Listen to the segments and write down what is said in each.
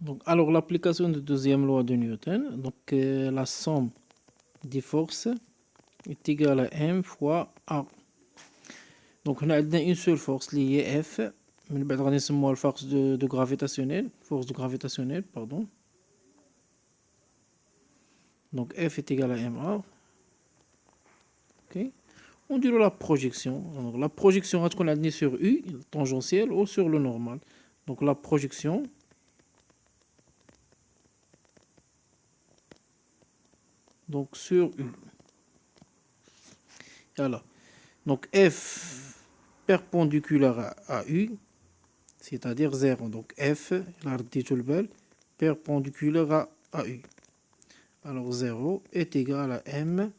Donc, alors, l'application de deuxième loi de Newton, donc la somme des forces est égale à M fois A. Donc, on a une seule force liée F, mais on va la force de gravitationnelle, pardon. Donc, F est égal à MA. Ok. On dit la projection. Alors, la projection, est-ce qu'on a dit sur U, tangentielle, ou sur le normal? Donc, la projection. Donc, sur U. Voilà. Donc, F perpendiculaire à U, c'est-à-dire 0. Donc, F, perpendiculaire à U. Alors, 0 est égal à M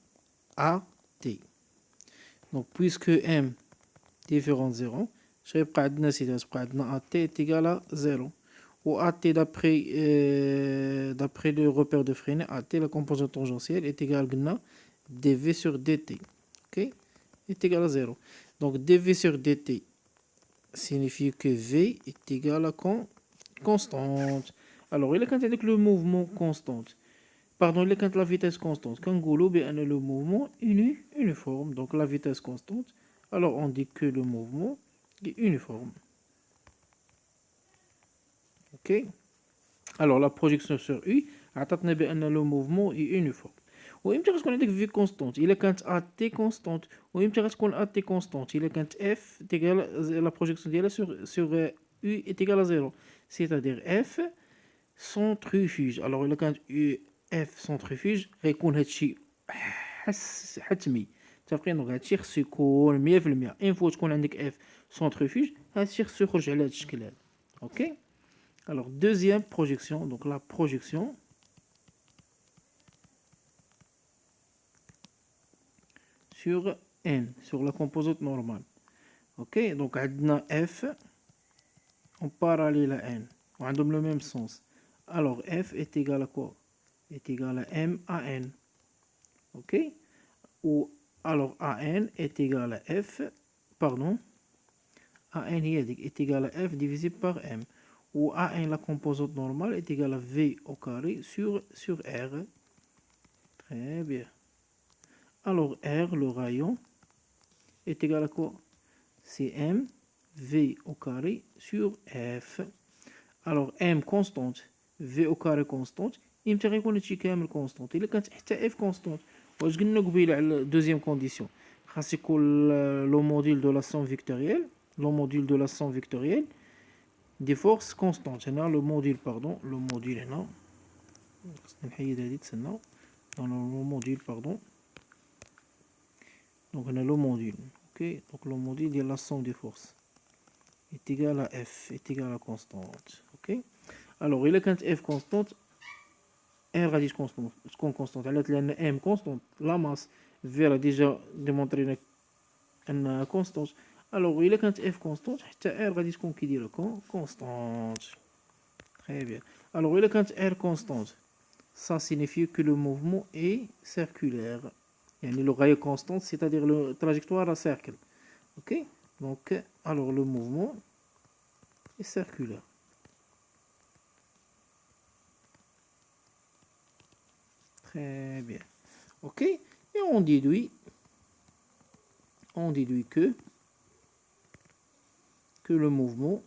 à T. Donc, puisque M différent de 0, je vais prendre AT est égal à 0. Ou AT d'après le repère de Freinet, AT, la composante tangentielle, est égale à dV sur dt. Ok, est égal à 0. Donc dV sur dt signifie que V est égal à constante. Alors, il est quand avec le mouvement constante. Pardon, il est quand la vitesse constante. Quand le mouvement uniforme, donc la vitesse constante. Alors, on dit que le mouvement est uniforme. Ok. Alors, la projection sur U, le mouvement est uniforme. وإمتى غتكون عندك في كونستونت إلا كانت AT كونستونت وإمتى غتكون AT كونستونت إلا كانت F تيغال لا بروجيكسيون ديالها sur U est égal à 0 c'est-à-dire F centrifuge. alors إلا كانت F centrifuge غيكون هادشي حتمي متفقين دونك هادشي خصو يكون 100%. ان فوا تكون عندك F centrifuge هادشي خصو يخرج على هاد الشكل هذا. اوكي. alors deuxième projection, donc la projection sur N, sur la composante normale. Ok, donc on a F en parallèle à N. On a le même sens. Alors F est égal à quoi? Est égal à M à N. Ok, ou alors AN est égal à F, pardon, AN est égal à F divisé par M. Ou AN, la composante normale, est égal à V au carré sur R. Très bien. Alors R, le rayon, est égal à quoi? C'est M, V au carré sur F. Alors M constante, V au carré constante, يمتى غيكون هادشي كامل constante إلا كانت حتى F constante. واش قلنا قبيله على الدوزيام كونديسيون؟ خاص يكون لو موديل دو لا سون فيكتوريال، لو موديل دو لا سون فيكتوريال دي فورس كونستانت. هنا لو موديل باردون، لو موديل هنا خصني نحيد هادي تسنى. لو موديل باردون. Donc on a le module. Ok, donc le module de la somme des forces est égal à F, est égal à constante. Ok, alors il est quand F constante, R radius constante, constante. Alors M constante, la masse, V a déjà démontré une constante. Alors il est quand F constante, R radius qui dit constante. Très bien. Alors il est quand R constante, ça signifie que le mouvement est circulaire. Le rayon constant, c'est-à-dire la trajectoire à cercle. Ok, donc alors le mouvement est circulaire. Très bien. Ok, et on déduit que le mouvement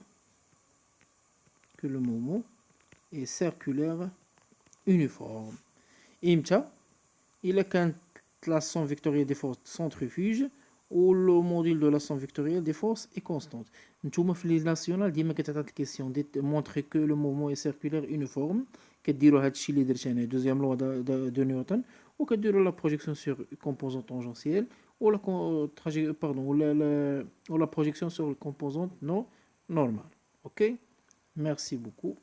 est circulaire uniforme. Imta, il est quand la somme vectorielle des forces centrifuges ou le module de la somme vectorielle des forces est constante. Nous في les nationales ديما كتعطيك question de montrer que le mouvement est circulaire uniforme. كديروا هادشي اللي درت انا deuxième loi de Newton وكديروا la projection sur composante tangentielle ou la ou la projection sur le composante non normale. OK, merci beaucoup.